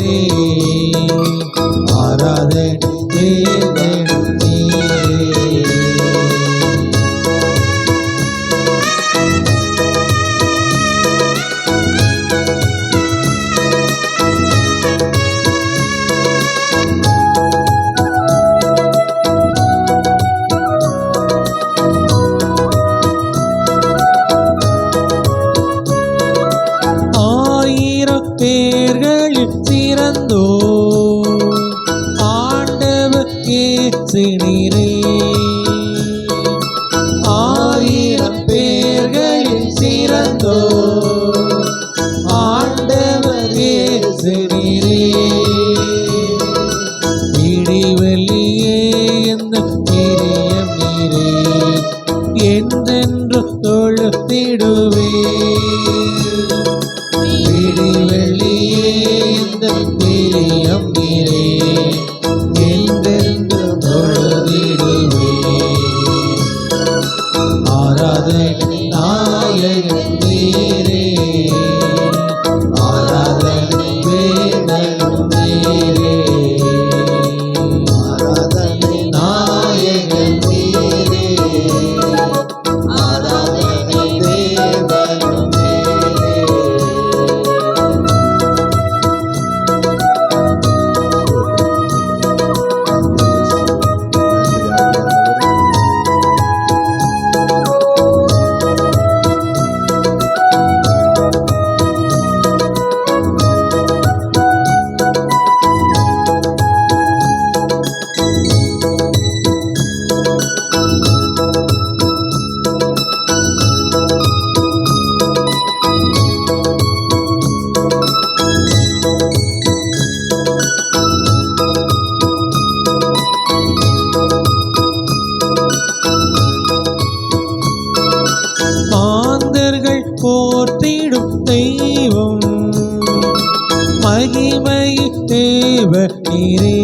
நீரே ஆராதனை வேதனும் நீரே. பேர்களில் சிறந்தோ ஆண்டவர் இயேசு நீரே. 1000 பேர்களில் சிறந்தோ ஆண்டவர் இயேசு நீரே. விடிவெள்ளியே எந்த பிரியம் நீரே என்றென்று தொழுதிடுவே. பிரியம் நீரே என்றென்று தொழுதிடுவே. ஆராதனை நாயகன் நீரே ஆராதனை வேதனும் நீரே ஆராதனை நாயகன் நீரே ஆராதனை தேவனும் நீரே. மாந்தர்கள் போற்றிடும் தெய்வம் மகிமை தேவ நீரே.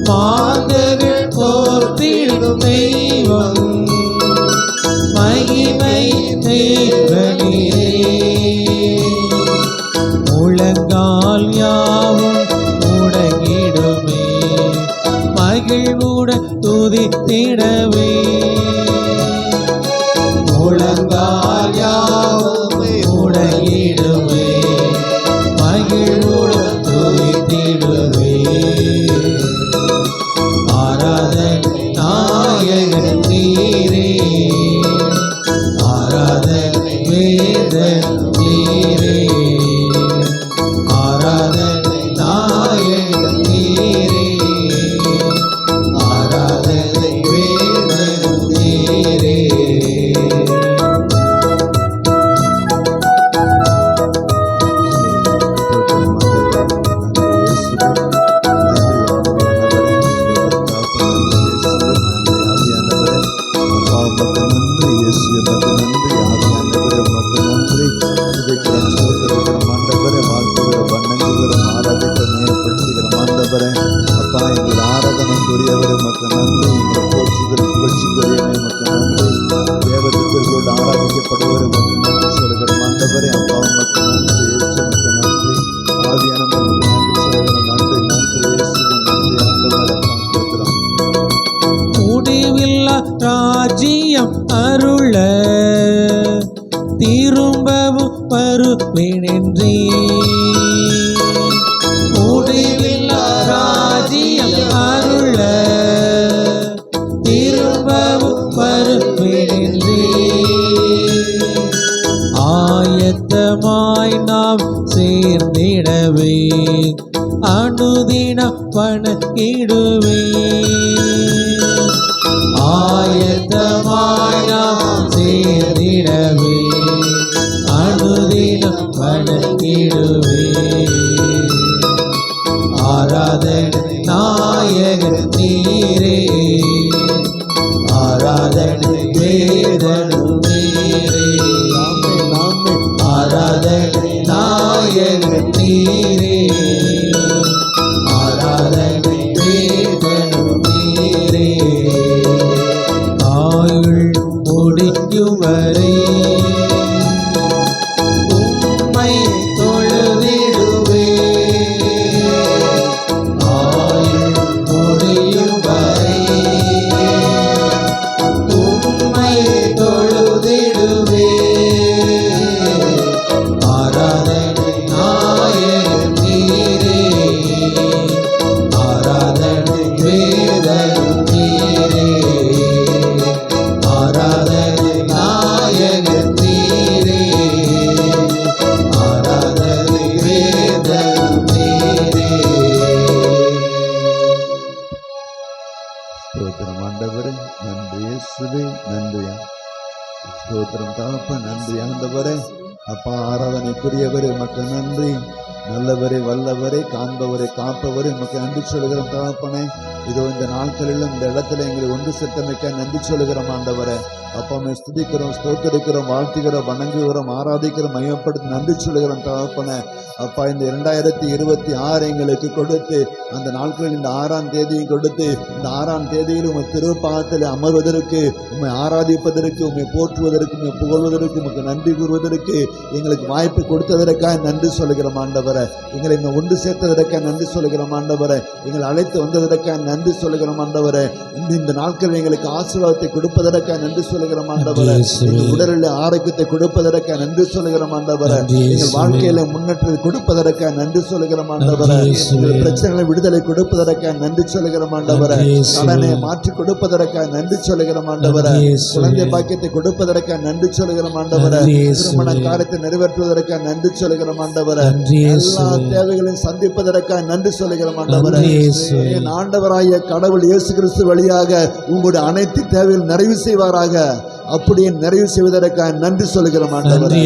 மாந்தர்கள் போற்றிடும் தெய்வம் மகிமை தேவ நீரே. முழங்கால் யாவும் முடங்கிடுமே மகிழ்வுடன் துதித்திடவே. முழங்கால் யாவும் முடங்கிடுமே மகிழ்வுடன் துதித்திடுவே. ஆராதனை நாயகன் நீரே ஆராதனை வேதனும் நீரே ஆராதனை நாயகன் நீரே ஆராதனை வேதனும் நீரே. அப்பா எங்கள் ஆராதனைக்குரியவர் உமக்கு நன்றி. எங்கள் போற்றுதல் புகழ்ச்சிக்குரியவனை உமக்கு நன்றி. தேவதூதர்களோடு ஆராதிக்கப்படுவர் உமக்கு நன்றி சொல்கிறோம் ஆண்டவரே. அப்பா உமக்கு நன்றி. இயேசு உமக்கு நன்றி. ஆவியானவர் உமக்கு நன்றி சொல்கிறோம். நன்றி நன்றி இயேசுவே நன்றி ஆண்டவரே. ஸ்தோத்திரம். முடிவில்லா ராஜ்யம் அருள திரும்பவும் வருவேனென்றே. முடிவில்லா ராஜ்யம் அருள திரும்பவும் வருவேனென்றே. ஆயத்தமாய் நாம் சேர்ந்திடவே அனுதினம் வணங்கிடுவே. ஆயத்தமாய் நாம் சேர்ந்திடவே அனுதினம் வணங்கிடுவே. ஆராதனை நாயகன் நீரே ஆராதனை வேதனும் நீரே ஆராதனை நாயகன் நீரே ஆராதனை வேதனும் நீரே. ஆயுள் முடிக்கும் வரை உம்மை தொழுதிடுவே. ஸ்தோத்திரம் தகப்பன், நன்றி ஆண்டவரே. அப்பா, ஆராதனைக்குரியவரே உமக்கு நன்றி. நல்லவரே, வல்லவரே, காண்பவரே, காப்பவரே உமக்கு நன்றி சொல்கிறோம் தகப்பனே. இதோ இந்த நாட்களிலும் இந்த இடத்துல எங்களை ஒன்று சேர்த்தமைக்க நன்றி சொல்கிறோம் ஆண்டவரே. அப்பா, ஸ்துதிக்கிறோம், ஸ்தோத்தரிக்கிறோம், வாழ்த்துகிறோம், வணங்குகிறோம், ஆராதிக்கிறோம், மையப்படுத்தி நன்றி சொல்கிறோம் தகப்பனே. அப்பா, இந்த 2026 எங்களுக்கு கொடுத்து அந்த நாட்களில் இந்த 6ஆம் தேதியை கொடுத்து இந்த 6ஆம் தேதியில் உண்மை திருப்பாதத்தில் அமர்வதற்கு, உண்மை ஆராதிப்பதற்கு, உண்மை போற்றுவதற்கு, உண்மை புகழ்வதற்கு, உமக்கு நன்றி கூறுவதற்கு எங்களுக்கு வாய்ப்பு கொடுத்ததற்காக நன்றி சொல்கிறோம் ஆண்டவரே. எங்களை இந்த ஒன்று சேர்த்ததற்காக நன்றி சொல்கிறோம் ஆண்டவரே. எங்களை அழைத்து வந்ததற்காக நன்றி சொல்கிறோம் ஆண்டவரே. இந்த நாட்களில் எங்களுக்கு ஆசீர்வாதத்தை கொடுப்பதற்காக நன்றி சொல்கிறோம் ஆண்டவரே. எங்கள் உடலில் ஆரோக்கியத்தை கொடுப்பதற்காக நன்றி சொல்கிறோம் ஆண்டவரே. எங்கள் வாழ்க்கையில முன்னேற்றத்தை கொடுப்பதற்காக நன்றி சொல்கிறோம் ஆண்டவரே. எங்கள் பிரச்சனைகளை விடுதலை கொடுப்பதற்காக நன்றி சொல்கிறோம் ஆண்டவரே. கடனை மாற்றி கொடுப்பதற்காக நன்றி சொல்கிறோம் ஆண்டவரே. குழந்தை பாக்கியத்தை கொடுப்பதற்காக நன்றி சொல்கிறோம் ஆண்டவரே. திருமண காரியத்தை நிறைவேற்றுவதற்காக நன்றி சொல்கிறோம் ஆண்டவரே. எல்லா தேவைகளையும் சந்திப்பதற்காக நன்றி சொல்கிறோம் ஆண்டவரே. என் ஆண்டவராகிய கடவுள் இயேசு கிறிஸ்து வழியாக உங்களுடைய அனைத்து தேவைகள் நிறைவு செய்வாராக. அப்படியே நிறைவு செய்வதற்காக நன்றி சொல்கிறோம் ஆண்டவரே.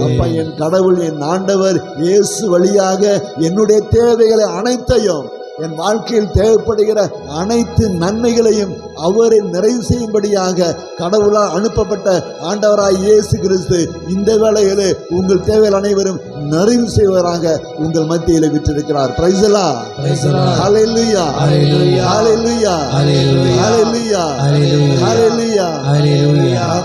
அப்பா, என் கடவுள், என் ஆண்டவர் இயேசு வழியாக என்னுடைய தேவைகளை அனைத்தையும், என் வாழ்க்கையில் தேவைப்படுகிற அனைத்து நன்மைகளையும் அவரை நிறைவு செய்யும்படியாக கடவுளால் அனுப்பப்பட்ட ஆண்டவராய் இயேசு கிறிஸ்து இந்த வேளையிலே உங்கள் தேவைகள் அனைவரும் நிறைவு செய்வராக உங்கள் மத்தியில் விட்டிருக்கிறார். Price the Lord. ஹல்லேலூயா, ஹல்லேலூயா, ஹல்லேலூயா, ஹல்லேலூயா.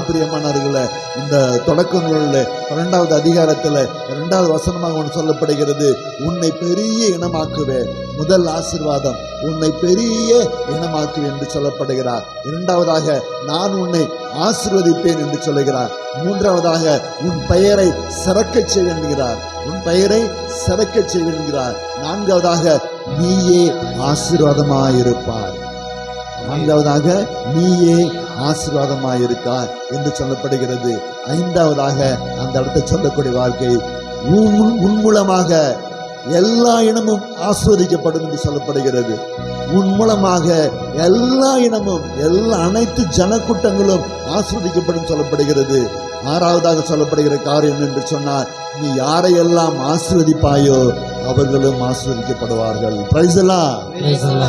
பிரியமானவர்களே, இந்த தொடக்க நூலில் 12வது அதிகாரத்தில் 2வது வசனமாக ஒன்று சொல்லப்படுகிறது. உன்னை பெரிய இனமாக்குவேன். முதல் ஆசீர்வாதம், உன்னை பெரிய இனமாக்குவேன் என்று சொல்லப்படுகிறார். இரண்டாவதாக, நான் உன்னை ஆசீர்வதிப்பேன் என்று சொல்லுகிறார். மூன்றாவதாக, உன் பெயரை சிறக்கச் செய்வேன் என்கிறார். உன் பெயரை சிறக்கச் செய்வேன் என்கிறார். நான்காவதாக, நீயே ஆசீர்வாதமாயிருப்பாய். நான்காவதாக, நீயே ஆசீர்வாதமாயிருக்காய் என்று சொல்லப்படுகிறது. ஐந்தாவதாக, அந்த இடத்தை சொல்லக்கூடிய வாழ்க்கை, உன் மூலமாக எல்லா இனமும் ஆசீர்வதிக்கப்படும் என்று சொல்லப்படுகிறது. உன் மூலமாக எல்லா இனமும், அனைத்து ஜனக்கூட்டங்களும் ஆசீர்வதிக்கப்படும் சொல்லப்படுகிறது. ஆறாவதாக சொல்லப்படுகிற காரியம் என்று சொன்னார், நீ யாரையெல்லாம் ஆசீர்வதிப்பாயோ அவர்களும் ஆசீர்வதிக்கப்படுவார்கள். Praise the Lord.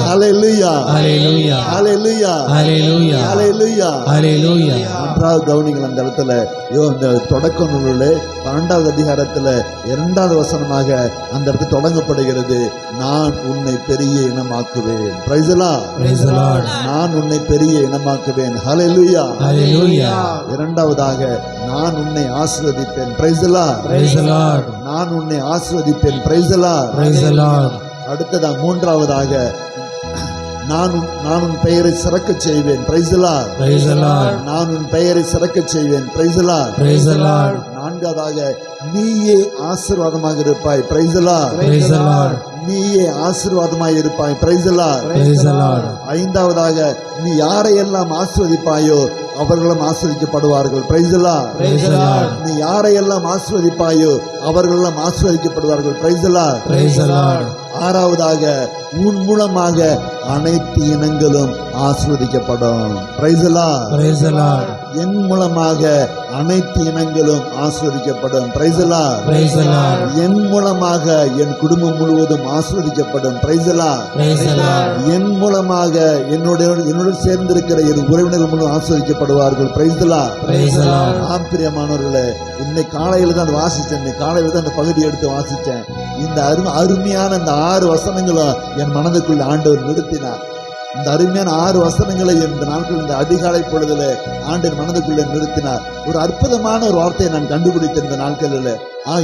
ஹல்லேலூயா, ஹல்லேலூயா, ஹல்லேலூயா, ஹல்லேலூயா, ஹல்லேலூயா, ஹல்லேலூயா. ஒன்றாவது கவனிங்கள், அந்த இடத்துல இந்த தொடக்க நூலில் 12வது அதிகாரத்தில் 2வது வசனமாக அந்த இடத்துல தொடங்கப்படுகிறது. நான் உன்னை பெரிய இனமாக்குவேன். Praise the Lord, praise the Lord. நான் உன்னை பெரிய இனமாக்குவேன். ஹல்லேலூயா, ஹல்லேலூயா. இரண்டாவதாக, நான் உன்னை ஆசீர்வதிப்பேன். Praise the Lord, praise the Lord. நான் உன்னை ஆசீர்வதிப்பேன். Praise the Lord, praise the Lord. அடுத்ததாக மூன்றாவதாக, நான் உன் பெயரை சிறக்கச் செய்வேன். Praise the Lord, praise the Lord. நான் உன் பெயரை சிறக்கச் செய்வேன். Praise the Lord, praise the Lord. நான்காவதாக, நீயே ஆசீர்வாதமாக இருப்பாய். Praise the Lord, praise the Lord. நீயே ஆசீர்வாதமாக இருப்பாய். Praise the Lord, praise the Lord. ஐந்தாவதாக, நீ யாரையெல்லாம் ஆசீர்வதிப்பாயோ அவர்களும் ஆசீர்வதிக்கப்படுவார்கள். Praise the Lord, praise the Lord. நீ யாரையெல்லாம் ஆசீர்வதிப்பாயோ அவர்களும் ஆசீர்வதிக்கப்படுவார்கள். Praise the Lord, praise the Lord. ஆறாவதாக, உன் மூலமாக அனைத்து இனங்களும் ஆசீர்வதிக்கப்படும். Praise the Lord, praise the Lord. என் மூலமாக அனைத்து இனங்களும் ஆசீர்வதிக்கப்படும். Praise the Lord, praise the Lord. என் மூலமாக என் குடும்பம் முழுவதும் ஆசீர்வதிக்கப்படும். Praise the Lord, praise the Lord. என் மூலமாக என்னோடு சேர்ந்திருக்கிற என் உறவினர்கள் முழு ஆசீர்வதிக்கப்படுவார்கள். Praise the Lord, praise the Lord. ஆம் பிரியமானவர்களே, இன்னைக்கு காலையில தான் வாசிச்சேன். இன்னைக்கு காலையில தான் அந்த பகுதியை எடுத்து வாசிச்சேன். இந்த அருமையான இந்த 6 வசனங்களும் என் மனதுக்குள்ள ஆண்டவர் நிறுத்தினார். இந்த அருமையான 6 வசனங்களை இந்த நாட்கள், இந்த அதிகாலை பொழுதுல ஆண்டவர் மனதுக்குள்ளே நிறுத்தினார். ஒரு அற்புதமான ஒரு வார்த்தையை நான் கண்டுபிடித்த இந்த நாட்களில்,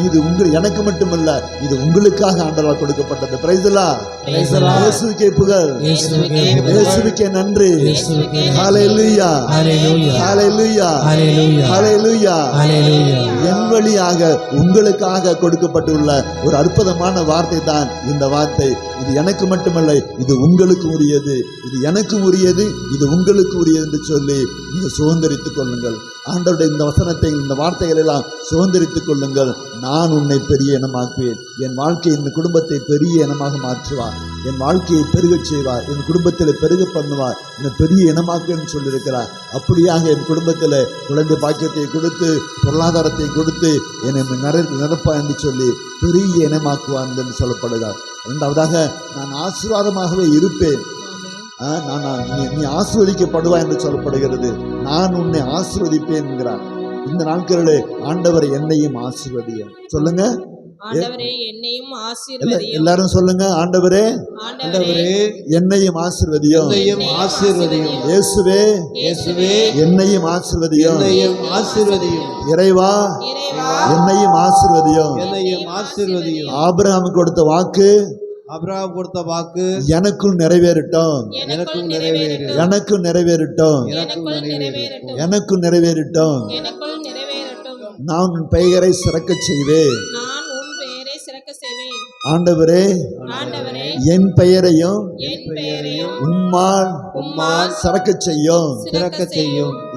இது எனக்கு மட்டுமல்ல, இது உங்களுக்காக ஆண்டவரால் கொடுக்கப்பட்டது. Price the Lord, praise the Lord. இயேசுவுக்கே புகழ், இயேசுவுக்கே நன்றி. ஹல்லேலூயா, ஹல்லேலூயா, ஹல்லேலூயா, ஹல்லேலூயா, ஹல்லேலூயா. என் வழியாக உங்களுக்காக கொடுக்கப்பட்டுள்ள ஒரு அற்புதமான வார்த்தை தான் இந்த வார்த்தை. இது எனக்கு மட்டுமல்ல, இது உங்களுக்கு உரியது. இது எனக்கு உரியது, இது உங்களுக்கு உரியது என்று சொல்லி நீங்கள் சுதந்திரித்துக் கொள்ளுங்கள். ஆண்டவருடைய இந்த வசனத்தை, இந்த வார்த்தைகள் எல்லாம் சுதந்திரித்துக் கொள்ளுங்கள். நான் உன்னை பெரிய இனமாக்குவேன். என் வாழ்க்கை, என் குடும்பத்தை பெரிய இனமாக மாற்றுவார். என் வாழ்க்கையை பெருகச் செய்வார். என் குடும்பத்தில் பெருக பண்ணுவார். என்னை பெரிய இனமாக்குன்னு சொல்லியிருக்கிறார். அப்படியாக என் குடும்பத்தில் குழந்தை பாக்கியத்தை கொடுத்து, பொருளாதாரத்தை கொடுத்து என்னை நிரப்பா என்று சொல்லி பெரிய இனமாக்குவார் என்று சொல்லப்படுகிறார். இரண்டாவதாக, நான் ஆசீர்வாதமாகவே இருப்பேன். நீ ஆசீர்வதிக்கப்படுவாய் என்று சொல்லப்படுகிறது. நான் உன்னை ஆசீர்வதிப்பேன் என்கிறார். இந்த நாட்களிலே ஆண்டவர் என்னையும் ஆசீர்வதியும். சொல்லுங்க, ஆண்டவரே என்னையும் ஆசீர்வதியும். எல்லாரும் சொல்லுங்க, ஆண்டவரே என்னையும் ஆசீர்வதியும். இயேசுவே என்னையும் ஆசீர்வதியும். இறைவா என்னையும் ஆசீர்வதியும். ஆபிரகாம் கொடுத்த வாக்கு எனக்குள் நிறைவேறட்டும். நான் உன் பெயரை சிறக்கச் செய்வேன். ஆண்டவரே என் பெயரையும் உம்மால் சிறக்கச் செய்யும்.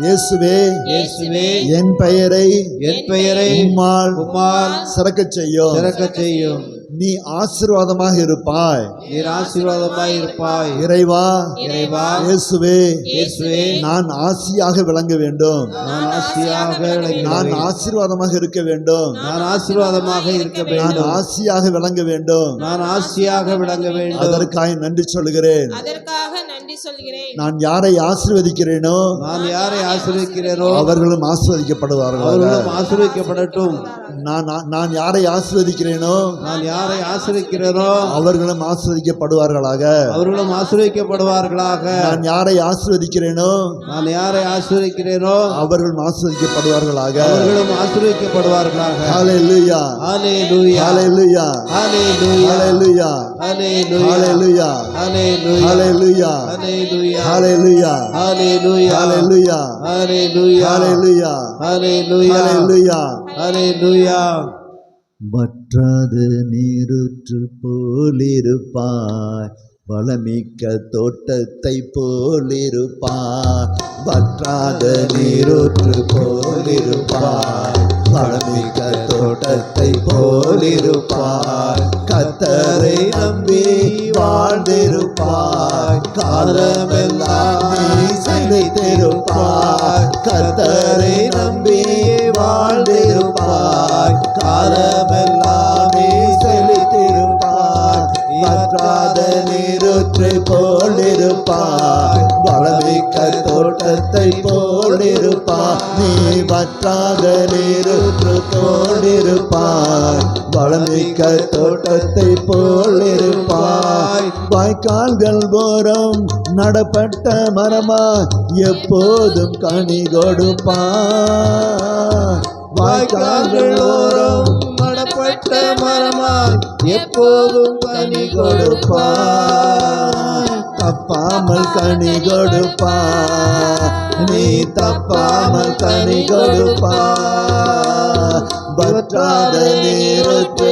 இயேசுவே என் பெயரை உம்மால் சிறக்கச் செய்யும். நீ ஆசீர்வாதமாக இருப்பாய். இறைவா இயேசுவே நான் ஆசியாக விளங்க வேண்டும். நான் ஆசீர்வாதமாக இருக்க வேண்டும். நான் ஆசியாக விளங்க வேண்டும். அதற்காக நன்றி சொல்கிறேன். நான் யாரை ஆசீர்வதிக்கிறேனோ அவர்களும் ஆசீர்வதிக்கப்படுவார்கள். நான் யாரை ஆசீர்வதிக்கிறேனோ அவர்களும் ஆசீர்வதிக்கப்படுவார்களாக. நான் யாரை ஆசீர்வதிக்கிறேனோ அவர்களும் ஆசீர்வதிக்கப்படுவார்களாக. ஹல்லேலூயா ஹல்லேலூயா ஹல்லேலூயா ஹல்லேலூயா ஹல்லேலூயா ஹல்லேலூயா ஹல்லேலூயா ஹல்லேலூயா ஹல்லேலூயா. வற்றாத நீருற்று போலிருப்பாய், வளமிக்க தோட்டத்தை போலிருப்பாய். வற்றாத நீருற்று போலிருப்பாய், வளமிக்க தோட்டத்தை போலிருப்பாய். கர்த்தரை நம்பி வாழ்ந்திருப்பாய், காலமெல்லாம் நீ செழித்திருப்பாய். கர்த்தரை நம்பி வாழ்ந்திருப்பாய், காலமெல்லாம் நீ செழித்திருப்பாய். வற்றாத நீருற்று போலிருப்பாய், வளமிக்க தோட்டத்தை போலிருப்பாய். நீ வற்றாத நீருற்று போலிருப்பாய், வளமிக்க தோட்டத்தை போலிருப்பாய். வாய்க்கால்கள் ஓரம் நடப்பட்ட மரமா எப்போதும் கனி கொடுப்பாய். வாய்க்கால்கள் ஓரம் நடப்பட்ட மரமாய் எப்போதும் கனி கொடுப்பாய். தப்பாமல் கனி கொடுப்பாய், நீ தப்பாமல் கனி கொடுப்பாய். வற்றாத நீருக்கு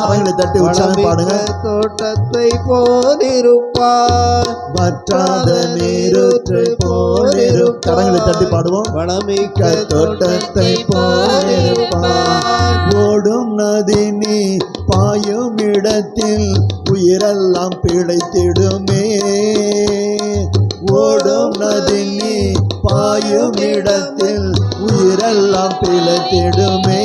கரங்களை தட்டி உற்சாகம் பாடுங்க. தோட்டத்தை போலிருப்பார், வற்றாத நீருக்கு போலிருப்பார். கரங்களை தட்டி பாடுவோம். வளமிக்க தோட்டத்தை போலிருப்பார். ஓடும் நதி நீ பாயும் இடத்தில் உயிரெல்லாம் பிழைத்திடுமே. ஓடும் நதி நீ பாயும் இடத்தில் உயிரெல்லாம் பிழைத்திடுமே.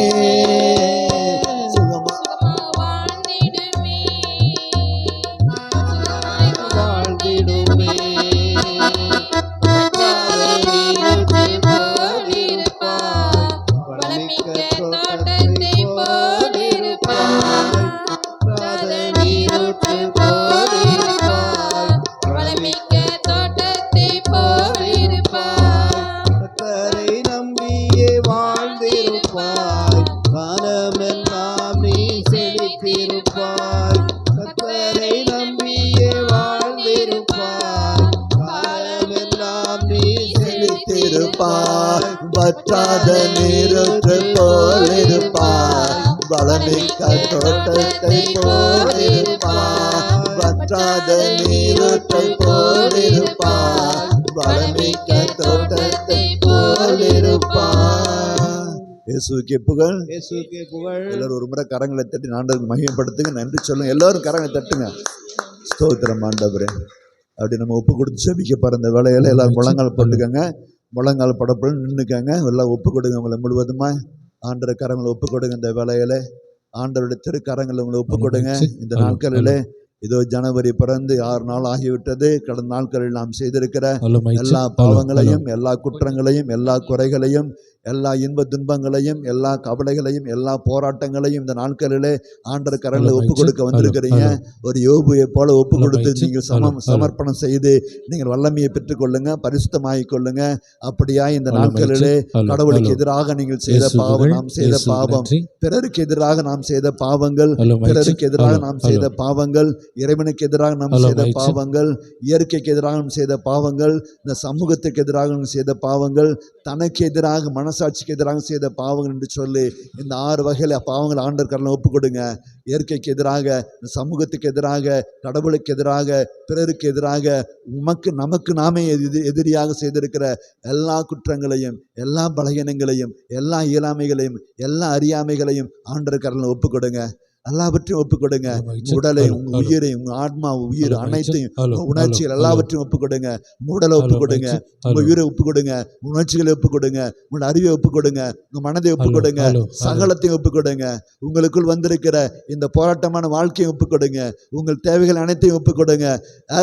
வற்றாத நீருற்று போலிருப்பார், வளமிக்க தோட்டத்தை போலிருப்பார். வற்றாத நீருற்று போலிருப்பார், வளமிக்க தோட்டத்தை போலிருப்பார். இயேசுவுக்கே புகழ். இயேசுவுக்கே புகழ். எல்லாரும் ஒரு முறை கரங்களை தட்டி ஆண்டவருக்கு மகிமைப்படுத்துங்க, நன்றி சொல்லுங்க. எல்லாரும் கரங்களை தட்டுங்க. ஸ்தோத்திரம் ஆண்டவரே. அப்படி நம்ம ஒப்பு கொடுத்து செபிக்க போகிற இந்த வேலையில எல்லாரும் முழங்கால் போட்டுக்கோங்க. முழங்கால் படப்படன்னு நின்றுக்கங்க. எல்லாம் ஒப்பு கொடுங்க. உங்களை முழுவதுமா ஆண்டவர் கரங்களை ஒப்பு கொடுங்க. இந்த வேலையில ஆண்டவருடைய திருக்கரங்களை உங்களை ஒப்பு கொடுங்க. இந்த நாட்களிலே இதோ ஜனவரி பிறந்து 6 நாள் ஆகிவிட்டது. கடந்த நாட்களில் நாம் செய்திருக்கிற எல்லா பாவங்களையும், எல்லா குற்றங்களையும், எல்லா குறைகளையும், எல்லா இன்ப துன்பங்களையும், எல்லா கவலைகளையும், எல்லா போராட்டங்களையும் இந்த நாட்களிலே ஆண்டவர் கரங்களை ஒப்பு கொடுக்க வந்திருக்கிறீங்க. ஒரு யோபுவை போல ஒப்பு கொடுத்து நீங்கள் சமர்ப்பணம் செய்து நீங்கள் வல்லமையை பெற்றுக்கொள்ளுங்க, பரிசுத்தமாகிக் கொள்ளுங்க. அப்படியா இந்த நாட்களிலே கடவுளுக்கு எதிராக நீங்கள் செய்த பாவம், நாம் செய்த பாவம், பிறருக்கு எதிராக நாம் செய்த பாவங்கள், பிறருக்கு எதிராக நாம் செய்த பாவங்கள், இறைவனுக்கு எதிராக நாம் செய்த பாவங்கள், இயற்கைக்கு எதிராக நாம் செய்த பாவங்கள், இந்த சமூகத்துக்கு எதிராக நாம் செய்த பாவங்கள், தனக்கு எதிராக மனசாட்சிக்கு எதிராக செய்த பாவங்கள் என்று சொல்லி இந்த 6 வகையில் பாவங்கள் ஆண்டவர் கரங்களை ஒப்பு கொடுங்க. இயற்கைக்கு எதிராக, சமூகத்துக்கு எதிராக, கடவுளுக்கு எதிராக, பிறருக்கு எதிராக, நமக்கு நாமே எதிரியாக செய்திருக்கிற எல்லா குற்றங்களையும், எல்லா பலகீனங்களையும், எல்லா இயலாமைகளையும், எல்லா அறியாமைகளையும் ஆண்டவர் கரங்களை ஒப்பு கொடுங்க. எல்லாவற்றையும் ஒப்பு கொடுங்க. உடலை, உங்க உயிரை, உங்க ஆத்மா, உயிர் அனைத்தையும், உணர்ச்சிகள் எல்லாவற்றையும் ஒப்பு கொடுங்க. உங்க உடலை ஒப்பு கொடுங்க, உங்க உயிரை ஒப்பு கொடுங்க, உணர்ச்சிகளை ஒப்பு கொடுங்க, உங்களோட அறிவை ஒப்பு கொடுங்க, உங்க மனதை ஒப்பு கொடுங்க, சகலத்தையும் ஒப்பு கொடுங்க. உங்களுக்குள் வந்திருக்கிற இந்த போராட்டமான வாழ்க்கையை ஒப்பு கொடுங்க. உங்கள் தேவைகள் அனைத்தையும் ஒப்பு கொடுங்க.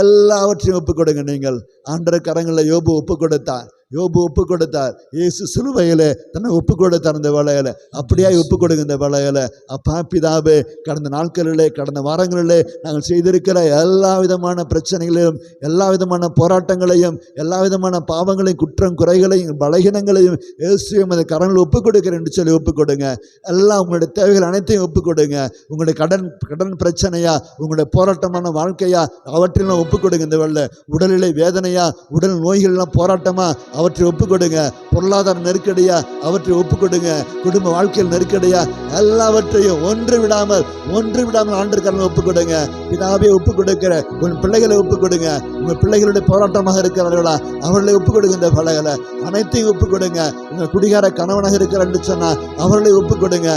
எல்லாவற்றையும் ஒப்பு கொடுங்க. நீங்கள் ஆண்டவர் கரங்களில் யோபு ஒப்பு கொடுத்தார். யோபு ஒப்பு கொடுத்தார். இயேசு சிலுவையிலே தன்னை ஒப்பு கொடுத்தார். இந்த வேளையில அப்படியே ஒப்பு கொடுங்க. இந்த வேளையில அப்பா பிதாவே, கடந்த நாட்களிலே, கடந்த வாரங்களிலே நாங்கள் செய்திருக்கிற எல்லா விதமான பிரச்சனைகளையும், எல்லா விதமான போராட்டங்களையும், எல்லா விதமான பாவங்களையும், குற்றம் குறைகளையும், பலகீனங்களையும் இயேசுவையும் அந்த கரங்களில் ஒப்பு கொடுக்கிறேன் என்று சொல்லி ஒப்பு கொடுங்க. எல்லாம் உங்களுடைய தேவைகள் அனைத்தையும் ஒப்பு கொடுங்க. உங்களுடைய கடன் பிரச்சனையா, உங்களுடைய போராட்டமான வாழ்க்கையா, அவற்றையெல்லாம் ஒப்பு கொடுங்க. இந்த வேளையில உடலிலே வேதனையா, உடல் நோய்கள்லாம் போராட்டமா, அவற்றை ஒப்பு கொடுங்க. பொருளாதார நெருக்கடியா, அவற்றை ஒப்பு கொடுங்க. குடும்ப வாழ்க்கையில் நெருக்கடியா, எல்லாவற்றையும் ஒன்று விடாமல் ஆண்டவர் கரங்களில் ஒப்பு கொடுங்க. பிதாவே ஒப்பு கொடுக்கிற உன் பிள்ளைகளை ஒப்பு கொடுங்க. உங்க பிள்ளைகளுடைய போராட்டமாக இருக்கிறார்களா, அவர்களை ஒப்பு கொடுங்க. இந்த பிள்ளைகளை அனைத்தையும் ஒப்பு கொடுங்க. உங்க குடிகார கணவனாக இருக்கிறார் என்று சொன்னா அவர்களை ஒப்பு கொடுங்க.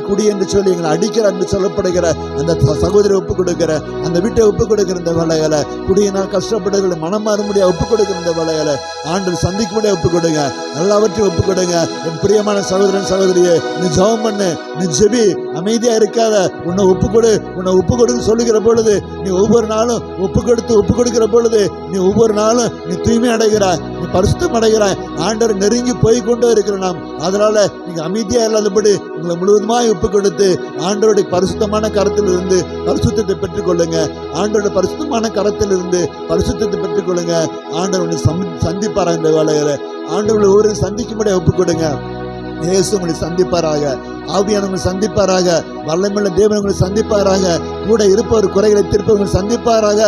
குடி என்று சொல்லி எங்களை அடிக்கிறார் என்று சொல்லப்படுகிற அந்த சகோதரி ஒப்பு கொடுக்கிற, அந்த வீட்டை ஒப்பு கொடுக்கிற இந்த வேலைகளை, குடியினால் கஷ்டப்படுகிற மனம் மாறும்படியா ஒப்பு கொடுக்கிற இந்த வேலைகளை ஆண்டவர் சந்திக்கும்படியா ஒப்பு கொடுங்க. எல்லாவற்றையும் ஒப்பு கொடுங்க. என் பிரியமான சகோதரன் சகோதரியே, நீ ஜெபம் பண்ணு, நீ ஜெபி, அமைதியா இருக்காத. உன்னை ஒப்பு கொடுன்னு சொல்லுகிற பொழுது, நீ ஒவ்வொரு நாளும் ஒப்பு கொடுக்கிற பொழுது, நீ ஒவ்வொரு நாளும் நீ தூய்மை அடைகிறாய், நீ பரிசுத்தம் அடைகிறாய். ஆண்டவர் நெருங்கி போய் கொண்டே இருக்கிற நாம். அதனால நீங்க அமைதியா இல்லாதபடி உங்களை முழுவதுமாய் ஒப்பு கொடுத்து ஆண்டவருடைய பரிசுத்தமான கரத்தில் இருந்து பரிசுத்தத்தை பெற்றுக்கொள்ளுங்க. ஆண்டவருடைய பரிசுத்தமான கரத்தில் இருந்து பரிசுத்தத்தை பெற்றுக்கொள்ளுங்க. ஆண்டவர் சந்திப்பாரா இந்த வேலையில. ஆண்டவர்களை ஒரு சந்திக்கும்படி ஒப்பு கொடுங்க. இயேசு உங்களை சந்திப்பாராக, ஆவியானவங்களை சந்திப்பாராக, வல்லமையுள்ள தேவன் உங்களை சந்திப்பாராக, கூட இருப்பவர் குறைகளை தீர்ப்பவங்களை சந்திப்பாராக.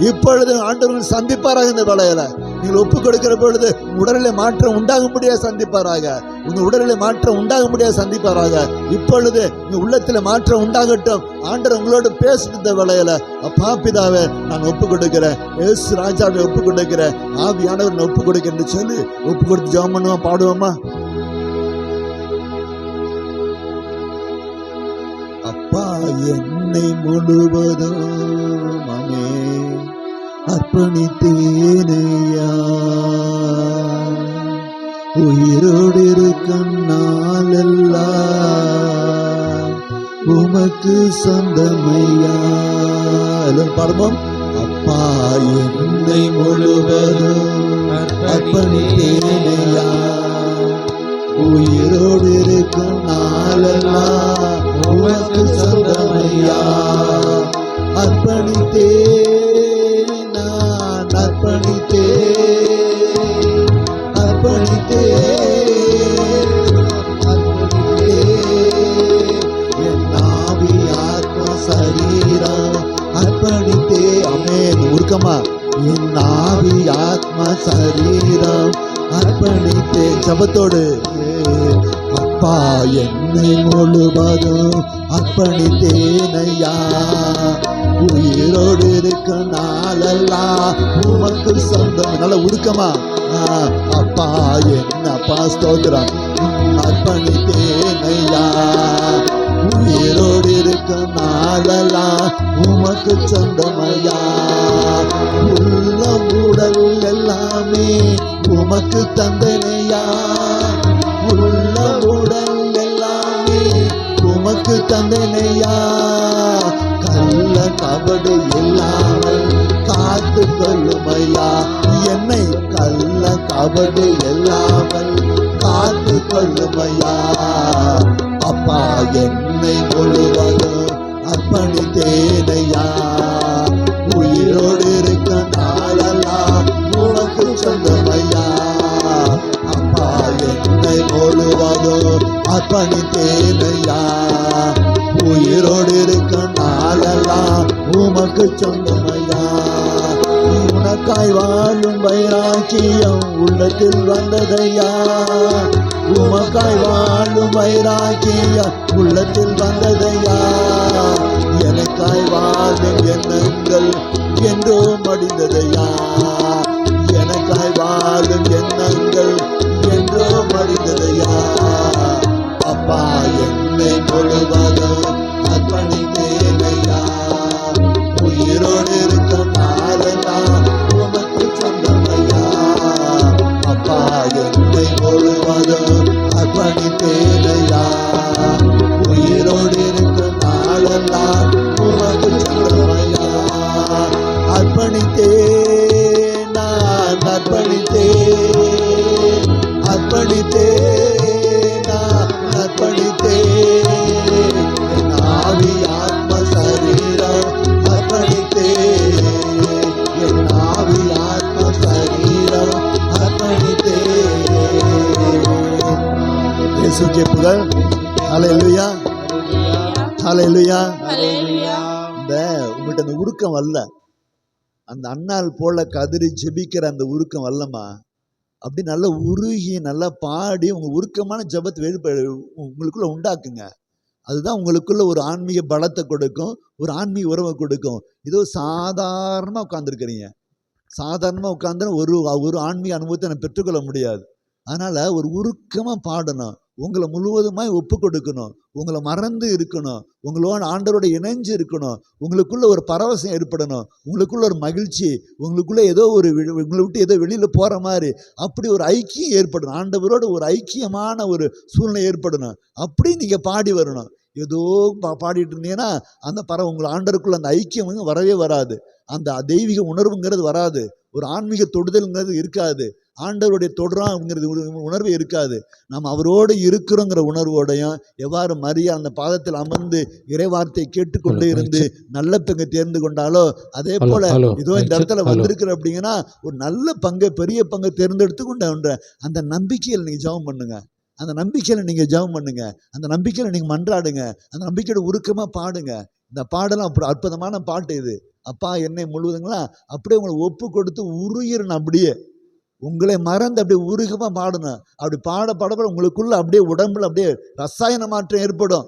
இப்பொழுது ஆண்டவர்களை சந்திப்பாராக. இந்த வேளையில நீங்கள் ஒப்பு கொடுக்கிற பொழுது உடலிலே மாற்றம் உண்டாகும்படியா சந்திப்பாராக. உங்க உடலிலே மாற்றம் உண்டாகும்படியா சந்திப்பாராக. இப்பொழுது உங்க உள்ளத்துல மாற்றம் உண்டாகட்டும். ஆண்டவர் உங்களோடு பேசுது இந்த வேளையில. அப்பா பிதாவே, நான் ஒப்பு கொடுக்கிறேன். இயேசு ராஜாவை ஒப்பு கொடுக்கிறேன். ஆவியானவர் ஒப்பு கொடுக்கிறேன்னு சொல்லி ஒப்பு கொடுத்து ஜெபம் பண்ணுவோம், பாடுவோமா? அப்பா என்னை முழுவதும் அர்ப்பணித்தேனையா, உயிரோடு இருக்கும் நாளெல்லாம் உமக்கு சொந்தமையா. பாடுவோம். அப்பா என்னை முழுவதும் அர்ப்பணித்தேனையா, உயிரோடு இருக்கும் நாளெல்லாம் உமக்கு சொந்தமையா. அர்ப்பணித்தேன், நான் அர்ப்பணித்தேன் என் ஆவி ஆத்மா சரீரம் அர்ப்பணித்தே. அமேன். உருக்கமா, என் ஆவி ஆத்மா சரீரம் அர்ப்பணித்தேன். ஜபத்தோடு. அப்பா என் என்னை முழுவதும் அர்ப்பணித்தேனையா, உயிரோடு இருக்க நாளெல்லாம் உமக்கு சொந்தம். நல்ல உருக்கமா அப்பா என்னப்பா ஸ்தோத்திரம், அர்ப்பணித்தேனையா, உயிரோடு இருக்க நாளெல்லாம் உமக்கு சொந்தமையா, உள்ள உடல் எல்லாமே உமக்கு தந்தனையா, உள்ள உடல் எல்லாமே உமக்கு தந்தனையா, கள்ள கபடு இல்லாமல் காத்து கொள்ளுமையா, என்னை கள்ள கபடு இல்லாமல் காத்து கொள்ளுமையா, அப்பா என்னை முழுவதும் அர்ப்பணித்தேனையா, உயிரோடு இருக்க நாளெல்லாம் உனக்கு சொந்தமையா, அப்பா என்னை முழுவதும் அர்ப்பணித்தேனையா, உயிரோடு இருக்க நாளெல்லாம் உமக்கு சொந்தமையா, உனக்காய் வாழும் வைராக்கியம் உள்ளத்தில் வந்ததையா, உமக்காய் வாழும் வைராக்கியம் உள்ளத்தில் வந்ததையா, எனக்காய் வாழும் எண்ணங்கள் என்றோ மடிந்ததையா, எனக்காய் வாழும் எண்ணங்கள் என்றோ மடிந்ததையா, அப்பா என்னை முழுவதும் அர்ப்பணித்தேனையா, உயிரோடு இருக்க நாளெல்லாம் உமக்கு சொந்தமையா, அப்பா என்னை முழுவதும் அர்ப்பணித்தேனையா, உயிரோடு இருக்க நாளெல்லாம் உமக்கு சொந்தமையா, அர்ப்பணித்தேன் நான் அர்ப்பணித்தேன், அர்ப்பணித்தேன் நான் அர்ப்பணித்தேன், என் ஆவி ஆத்ம சரீரம் அர்ப்பணித்தேன், என் ஆவி ஆத்ம சரீரம் அர்ப்பணித்தேன். இயேசுவுக்கே புகழ். ஹல்லேலூயா, ஹல்லேலூயா. ஹல்லேலூயா. இந்த உங்கள்கிட்ட அந்த உருக்கம் வரல, அந்த அண்ணால் போல கதறி ஜெபிக்கிற அந்த உருக்கம் வரலம்மா, அப்படி நல்லா உருகி நல்லா பாடி உங்கள் உருக்கமான ஜெபத்தை உங்களுக்குள்ள உண்டாக்குங்க. அதுதான் உங்களுக்குள்ள ஒரு ஆன்மீக பலத்தை கொடுக்கும், ஒரு ஆன்மீக உறவை கொடுக்கும். இதோ சாதாரணமாக உட்காந்துருக்கிறீங்க, சாதாரணமாக உட்காந்து ஒரு ஆன்மீக அனுபவத்தை நான் பெற்றுக்கொள்ள முடியாது. அதனால் ஒரு உருக்கமாக பாடணும், உங்களை முழுவதுமாய் ஒப்பு கொடுக்கணும், உங்களை மறந்து இருக்கணும், உங்களோட ஆண்டவரோட இணைஞ்சு இருக்கணும், உங்களுக்குள்ள ஒரு பரவசம் ஏற்படணும், உங்களுக்குள்ள ஒரு மகிழ்ச்சி, உங்களுக்குள்ள ஏதோ ஒரு உங்களை விட்டு ஏதோ வெளியில் போகிற மாதிரி அப்படி ஒரு ஐக்கியம் ஏற்படணும், ஆண்டவரோட ஒரு ஐக்கியமான ஒரு சூழ்நிலை ஏற்படணும். அப்படி நீங்கள் பாடி வரணும். ஏதோ பாடிட்டு இருந்தீங்கன்னா அந்த உங்களை ஆண்டவருக்குள்ள அந்த ஐக்கியம் வரவே வராது, அந்த தெய்வீக உணர்வுங்கிறது வராது, ஒரு ஆன்மீக தொடுதல்ங்கிறது இருக்காது, ஆண்டவருடைய தொடராங்கிறது உணர்வு இருக்காது. நம்ம அவரோடு இருக்கிறோங்கிற உணர்வோடையும் எவ்வாறு மரியா அந்த பாதத்தில் அமர்ந்து இறைவார்த்தை கேட்டுக்கொண்டே இருந்து நல்ல பங்கை தேர்ந்து கொண்டாலோ அதே போல இதோ இந்த இடத்துல வந்திருக்கிற அப்படிங்கன்னா ஒரு நல்ல பங்கை பெரிய பங்கை தேர்ந்தெடுத்து கொண்ட அந்த நம்பிக்கையில் நீங்கள் ஜெபம் பண்ணுங்க, அந்த நம்பிக்கையில் நீங்கள் ஜெபம் பண்ணுங்க, அந்த நம்பிக்கையில் நீங்கள் மன்றாடுங்க, அந்த நம்பிக்கையோட உருக்கமாக பாடுங்க. இந்த பாடலாம் அப்படி அற்புதமான பாட்டு இது. அப்பா என்னை முழுவதுங்களா அப்படியே உங்களை ஒப்பு கொடுத்து உருகிரணும், அப்படியே உங்களை மறந்து அப்படியே உருகமாக பாடணும். அப்படி பாட உங்களுக்குள்ள அப்படியே உடம்புல அப்படியே ரசாயன மாற்றம் ஏற்படும்,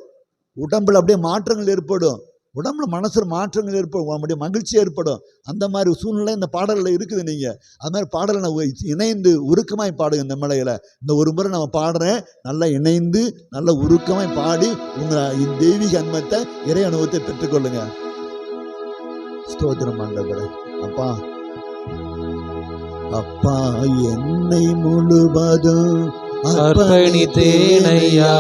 உடம்புல அப்படியே மாற்றங்கள் ஏற்படும், உடம்புல மனசுல மாற்றங்கள் ஏற்படும், நம்முடைய மகிழ்ச்சி ஏற்படும். அந்த மாதிரி சூழ்நிலை இந்த பாடலில் இருக்குது. நீங்கள் அது மாதிரி பாடலை இணைந்து உருக்கமாய் பாடுங்க. இந்த மலையில் இந்த ஒரு முறை நம்ம பாடுறேன், நல்லா இணைந்து நல்ல உருக்கமாய் பாடி உங்கள் தெய்வீக அன்பத்தை இறை அனுபவத்தை பெற்றுக்கொள்ளுங்க. ஸ்தோத்திரம் ஆண்டவரே. அப்பா அப்பா என்னை முழுவதும் அர்ப்பணித்தேனையா,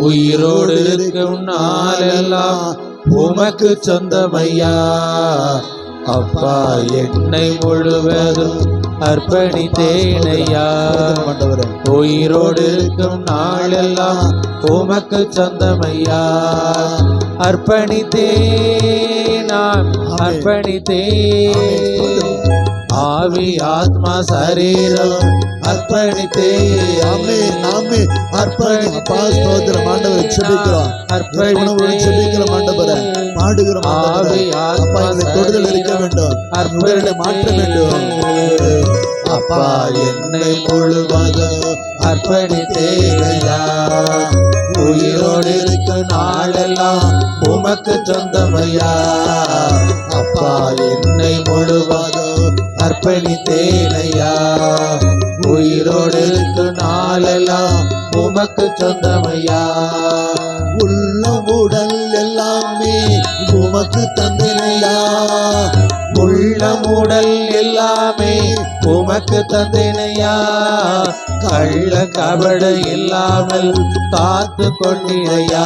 உயிரோடு இருக்கும் நாளெல்லாம் உமக்கு சொந்தமையா, அப்பா என்னை முழுவதும் அர்ப்பணித்தேனையா, உயிரோடு இருக்கும் நாளெல்லாம் உமக்கு சொந்தமையா, அர்ப்பணித்தேன் நான் அர்ப்பணித்தேன், ஆவி ஆத்மா சரீரம் அர்ப்பணித்தேன். ஆமென் ஆமென். அர்ப்பணிப்பா. ஸ்தோத்திரம் ஆண்டவரே. ஜெபிக்கிறோம், ஜெபிக்கிறோம் ஆண்டவரே, பாடுகிறோம் ஆண்டவரே. அப்பா எங்களை தொடுதல் இருக்க வேண்டும், உங்களை மாற்ற வேண்டும். அப்பா என்னை முழுவதும் அர்ப்பணித்தேனையா. உயிரோடு இருக்கும் நாளெல்லாம் உமக்கு சொந்தமையா. அப்பா என்னை முழுவதும் அர்ப்பணித்தேனையா. உயிரோடு இருக்கும் நாளெல்லாம் உமக்கு சொந்தமையா. உள்ளம் உடல் எல்லாமே உமக்கு தந்தனையா. உள்ளம் உடல் எல்லாமே உமக்கு தந்தேனையா. கள்ள கபட இல்லாமல் காத்து கொண்டிரையா.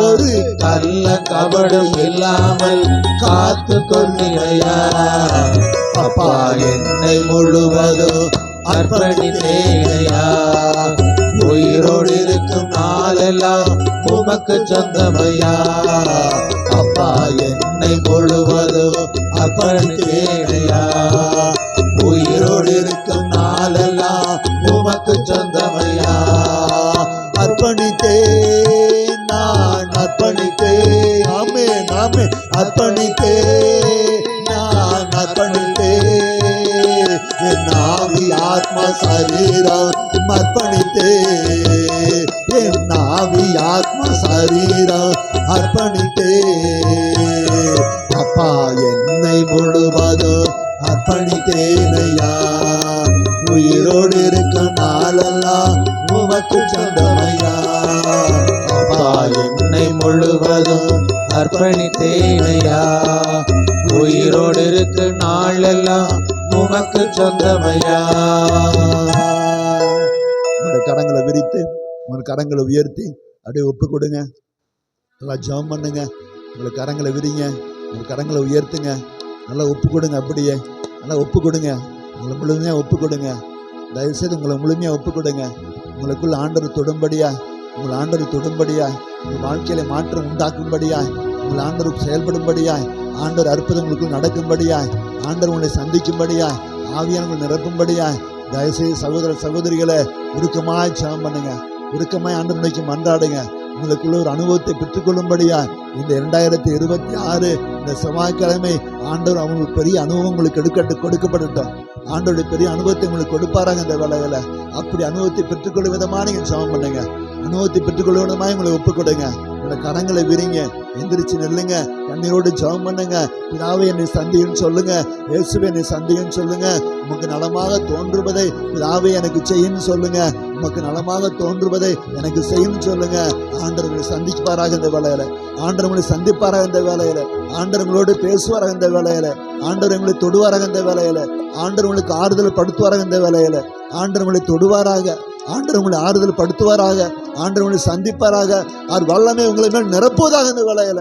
ஒரு கள்ள கபடம் இல்லாமல் காத்து கொண்டிரையா. அப்பா என்னை முழுவதும் அர்ப்பணித்தேனையா. உயிரோடு இருக்கும் நாளெல்லாம் உமக்கு சொந்தமையா. அப்பா என்னை முழுவதும் அர்ப்பணித்தேனையா. உயிரோடு இருக்கும் நாளெல்லாம் உமக்கு சொந்தமையா. அர்ப்பணித்தேன் நான் அர்ப்பணித்தேன். ஆமே நாமே அர்ப்பணித்தேன் நான் அர்ப்பணித்தேன். என் ஆவி ஆத்மா சரீரம் அர்ப்பணித்தேன். என் ஆவி ஆத்மா சரீரம் அர்ப்பணித்தேன். அப்பா என்னை முழுவதும் அர்ப்பணித்தேனையா. உயிரோடு இருக்கும் நாளெல்லாம் உமக்கு சொந்தமையா. அப்பா என்னை முழுவதும் அர்ப்பணித்தேனையா. உயிரோடு இருக்கும் நாளெல்லாம் உமக்கு சொந்தமையா. உங்களோட கரங்களை விரித்து உங்களோட கரங்களை உயர்த்தி அப்படியே ஒப்பு கொடுங்க. நல்லா ஜெபம் பண்ணுங்க. உங்களை கரங்களை விரிங்க, உங்கள் கரங்களை உயர்த்துங்க. நல்லா ஒப்பு கொடுங்க. அப்படியே நல்லா ஒப்பு கொடுங்க. உங்களை முழுமையாக ஒப்பு கொடுங்க. தயவுசெய்து உங்களை முழுமையாக ஒப்பு கொடுங்க. உங்களுக்குள்ள ஆண்டவர் தொடும்படியா, உங்கள் ஆண்டவர் தொடும்படியா, உங்கள் வாழ்க்கையில மாற்றம் உண்டாக்கும்படியா, உங்கள் ஆண்டவர் செயல்படும்படியா, ஆண்டவர் அற்புதம் உங்களுக்கு நடக்கும்படியா, ஆண்டவர் உங்களை சந்திக்கும்படியா, ஆவியானவர்கள் நிரப்பும்படியா, தயவுசெய்து சகோதர சகோதரிகளை உருக்கமாய் ஜெபம் பண்ணுங்க. உருக்கமாய் ஆண்டவர் நோக்கி மன்றாடுங்க. உங்களுக்குள்ள ஒரு அனுபவத்தை பெற்றுக்கொள்ளும்படியா இந்த 2026 இந்த செவ்வாய்க்கிழமை ஆண்டவர் அவங்களுக்கு பெரிய அனுபவம் உங்களுக்கு கொடுக்கப்படட்டும். ஆண்டவருடைய பெரிய அனுபவத்தை உங்களுக்கு கொடுப்பாராங்க இந்த வேலைகளை. அப்படி அனுபவத்தை பெற்றுக்கொள்ளும் விதமாக நீங்கள் ஜெபம் பண்ணுங்க. அனுபவத்தை பெற்றுக்கொள்ளும் விதமாக உங்களை ஒப்புக் கொடுங்க. உங்களோட கரங்களை விரிங்க, எந்திரிச்சு நில்லுங்க, கண்ணீரோடு ஜெபம் பண்ணுங்க. பிதாவே என்னை சந்தியும் சொல்லுங்க, இயேசுவே என்னை சந்தியும் சொல்லுங்க. உமக்கு நலமாக தோன்றுவதை பிதாவே எனக்கு செய்யும் சொல்லுங்க. உமக்கு நலமாக தோன்றுவதை எனக்கு செய்யும் சொல்லுங்க. ஆண்டவர் உங்களை சந்திப்பாராக இந்த வேலையில. ஆண்டவர் உங்களை சந்திப்பாராக இந்த வேலையில. ஆண்டவர் உங்களோடு பேசுவாராக இந்த வேலையில. ஆண்டவர் உங்களை தொடுவாராக இந்த வேலையில. ஆண்டவர் உங்களுக்கு ஆறுதல் படுத்துவாராக இந்த வேலையில. ஆண்டவர் உங்களை தொடுவாராக. ஆண்டவர் உங்களை ஆறுதல் படுத்துவாராக. ஆண்டவர் உங்களை சந்திப்பாராக. அவர் வல்லமை உங்களை மேல் நிரப்புவதாக இந்த வேலையில.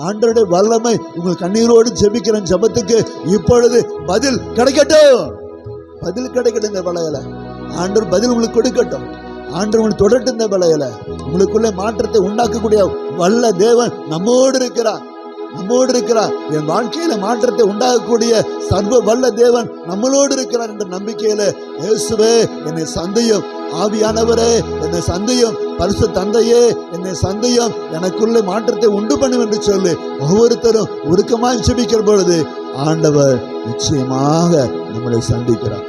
ஆண்டவருடைய வல்லமை உங்கள் கண்ணீரோடு ஜெபிக்கிற ஜெபத்துக்கு இப்பொழுது பதில் கிடைக்கட்டும். பதில் கிடைக்கட்டும் இந்த வேலையில. ஆண்டவர் பதில் உங்களுக்கு கொடுக்கட்டும். ஆண்டவர் உங்களுக்கு தொடரட்டும் இந்த வேலையில. உங்களுக்குள்ள மாற்றத்தை உண்டாக்கக்கூடிய வல்ல தேவன் நம்மோடு இருக்கிறார். நம்மோடு இருக்கிறார். என் வாழ்க்கையில மாற்றத்தை உண்டாகக்கூடிய சர்வ வல்ல தேவன் நம்மளோடு இருக்கிறார் என்ற நம்பிக்கையில இயேசுவே என்னை சந்தியும், ஆவியானவரே என்னை சந்தியும், பரிசுத்த தந்தையே என்னை சந்தியும், எனக்குள்ள மாற்றத்தை உண்டு பண்ணும் என்று சொல்லி ஒவ்வொருத்தரும் உருக்கமாக ஜெபிக்கிற பொழுது ஆண்டவர் நிச்சயமாக நம்மளை சந்திக்கிறார்.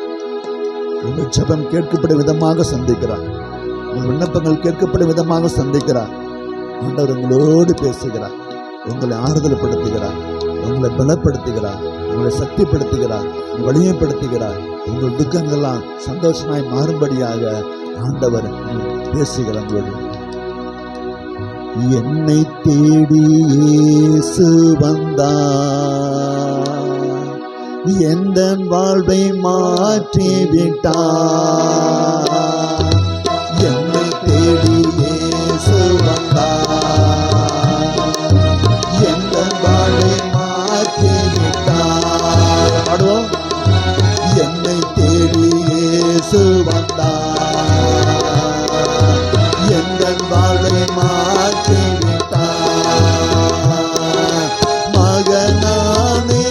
உங்கள் ஜெபம் கேட்கப்படும் விதமாக சந்திக்கிறார். உங்கள் விண்ணப்பங்கள் கேட்கப்படும் விதமாக சந்திக்கிறார். ஆண்டவர் உங்களோடு பேசுகிறார், உங்களை ஆறுதல்படுத்துகிறார், உங்களை பலப்படுத்துகிறார், உங்களை சக்திப்படுத்துகிறார், வலிமைப்படுத்துகிறார். உங்கள் துக்கங்கள்லாம் சந்தோஷமாய் மாறும்படியாக ஆண்டவர் பேசுகிறார் உங்களோடு. என்னை தேடி இயேசு வந்தார், எந்த வாழ்வை மாற்றி விட்டார். என்னை தேடி இயேசு வந்தார், எந்த வாழ்வை மாற்றி விட்டார். பாடுவோம். என்னை தேடி இயேசு வந்தார், எந்த வாழ்வை மாற்றி விட்டார். மகனானே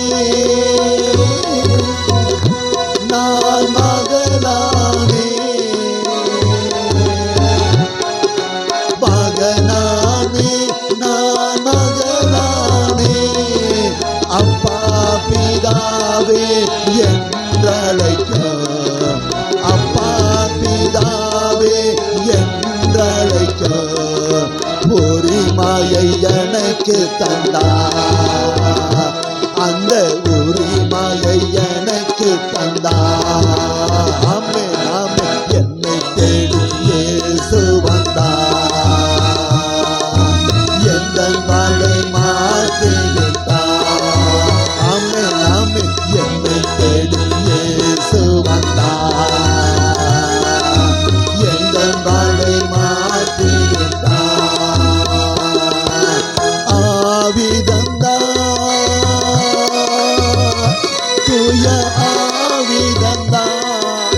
நான் மகளானே, எனக்கு தந்தார், அந்த உரிமையை எனக்கு தந்தார். ஆமென் ஆமென். என்னை தேடி இயேசு வந்தார், எந்த வாழ்வை மாற்றி விட்டார். ஆமென் ஆமென். என்னை தேடி இயேசு வந்தார், எந்த வாழ்வை மாற்றி விட்டார். ஆவி தந்தார், தூய ஆவி தந்தார்,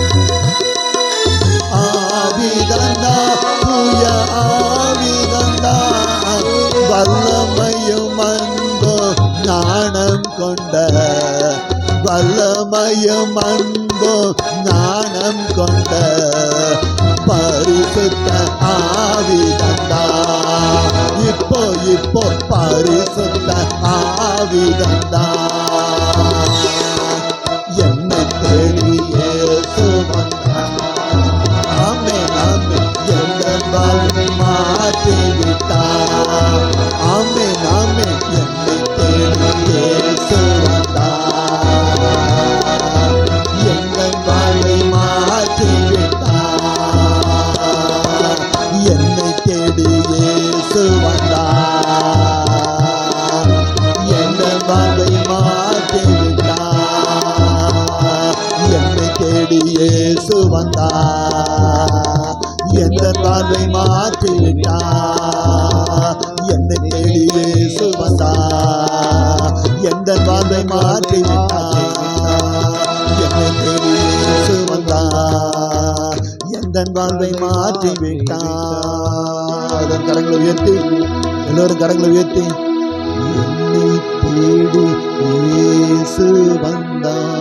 ஆவி தந்தார், தூய ஆவி தந்தார். வல்லமையும் அன்போ ஞானம் கொண்ட, வல்லமையும் அன்போ ஞானம் கொண்ட பரிசுத்த ஆவி தந்தார். இப்போ இப்போ பரிசுத்த ஆவி தந்தார். என்னை தேடி இயேசு வந்தார். ஆமென் ஆமென். எந்த வாழ்வை மாற்றி விட்டார். ஆமென் ஆமென். என்னை தேடி இயேசு வந்தார், எந்த வாழ்வை மாற்றி விட்டார். என்னை தேடி இயேசு வந்தார், எந்த வாழ்வை மாற்றி விட்டார். என்னை தேடி இயேசு வந்தார், எந்த வாழ்வை மாற்றி விட்டார். என்னை தேடி இயேசு வந்தார், எந்த வாழ்வை மாற்றி விட்டார். என்னை தேடி இயேசு வந்தார், எந்த வாழ்வை மாற்றி விட்டார். கரங்களை உயர்த்தி, எல்லோரும் கரங்களை உயர்த்தி. என்னை தேடி இயேசு வந்தார்,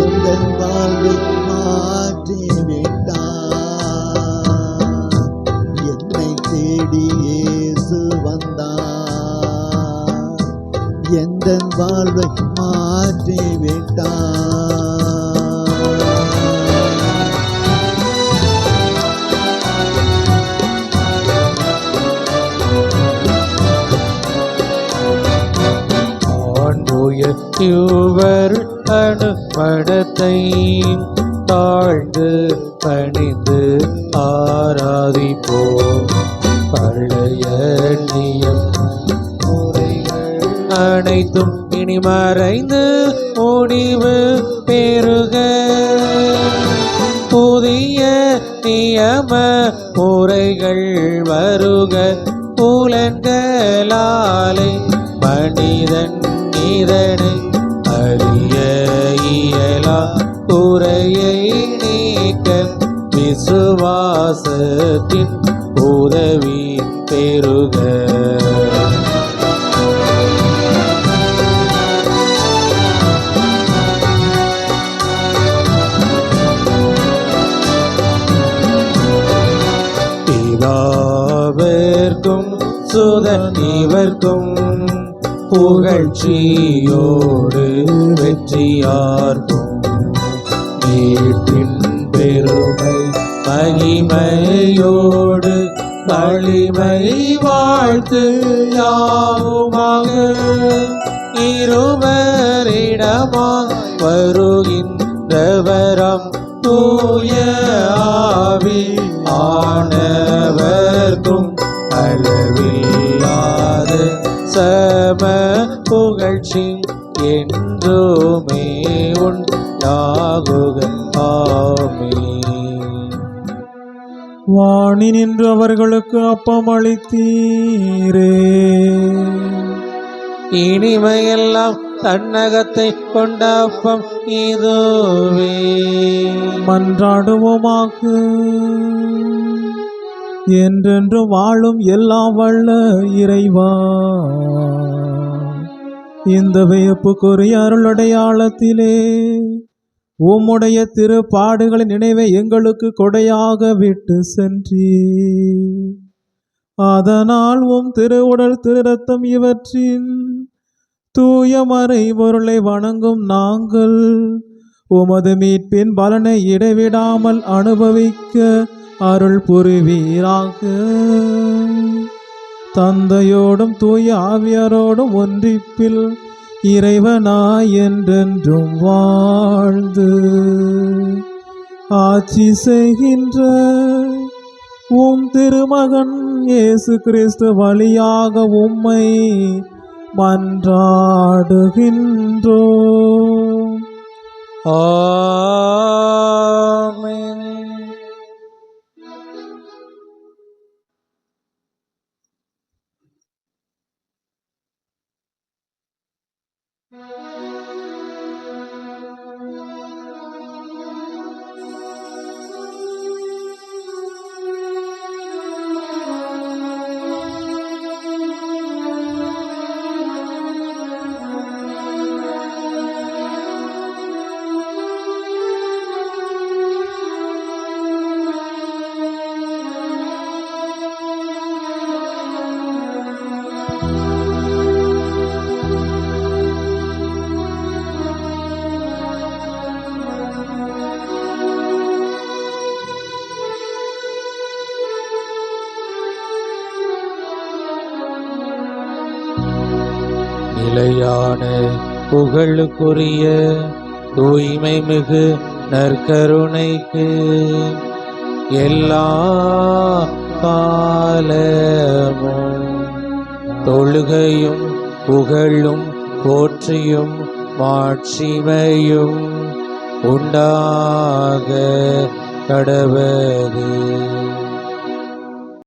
எந்த வாழ்வை மாற்றி விட்டார். என்னை தேடி இயேசு வந்தார், எந்த வாழ்வை மாற்றி விட்டார். இவர் அனுப்படத்தை தாழ்ந்து பணிந்து ஆராதிப்போம். பழைய நியம் முறைகள் அனைத்தும் இனி மறைந்து முடிவு பெறுக. புதிய நியம முறைகள் வருக. புலன்களாலே மனிதன் இதனை அறிய இயலா. குறையை நீக்க விசுவாசத்தின் உதவி பெறுக. பிதாவிற்கும் சுதன் இவர்க்கும் புகழ்ச்சியோடு வெற்றியார்க்கும் மீட்பின் பெருமை மகிமையோடு வலிமை வாழ்த்து யாவுமாக. இருவரிடமாய் வருகின்றவரம் தூய ஆவி ஆனவர்க்கும் அளவில்லாத சம புகழ்ச்சி என்றுமே உண்டாகுக. ஆமென். வாணி நின்று அவர்களுக்கு அப்பம் அளித்தீரே, இனிமையெல்லாம் தன்னகத்தை கொண்ட அப்பம் இதுவே. மன்றாடுவோமாக. என்றென்று வாழும் எல்லாம் வல்ல இறைவா, இந்த வியப்புக்குரிய அருளடையாளத்திலே உம்முடைய திருப்பாடுகளின் நினைவை எங்களுக்கு கொடையாக விட்டு சென்றீர். அதனால் உம் திருவுடல் திரு ரத்தம் இவற்றின் தூய மறை பொருளை வணங்கும் நாங்கள் உமது மீட்பின் பலனை இடைவிடாமல் அனுபவிக்க அருள் புரிவீராக. தந்தையோடும் தூய ஆவியாரோடும் ஒன்றிப்பில் இறைவனாய் என்றென்றும் வாழ்ந்து ஆட்சி செய்கின்ற உம் திருமகன் இயேசு கிறிஸ்து வழியாக உம்மை மன்றாடுகின்றோம். ஆமென். நிலையான புகழுக்குரிய தூய்மை மிகு நற்கருணைக்கு எல்லா காலமும் தொழுகையும் புகழும் போற்றியும் மாட்சிமையும் உண்டாக கடவது.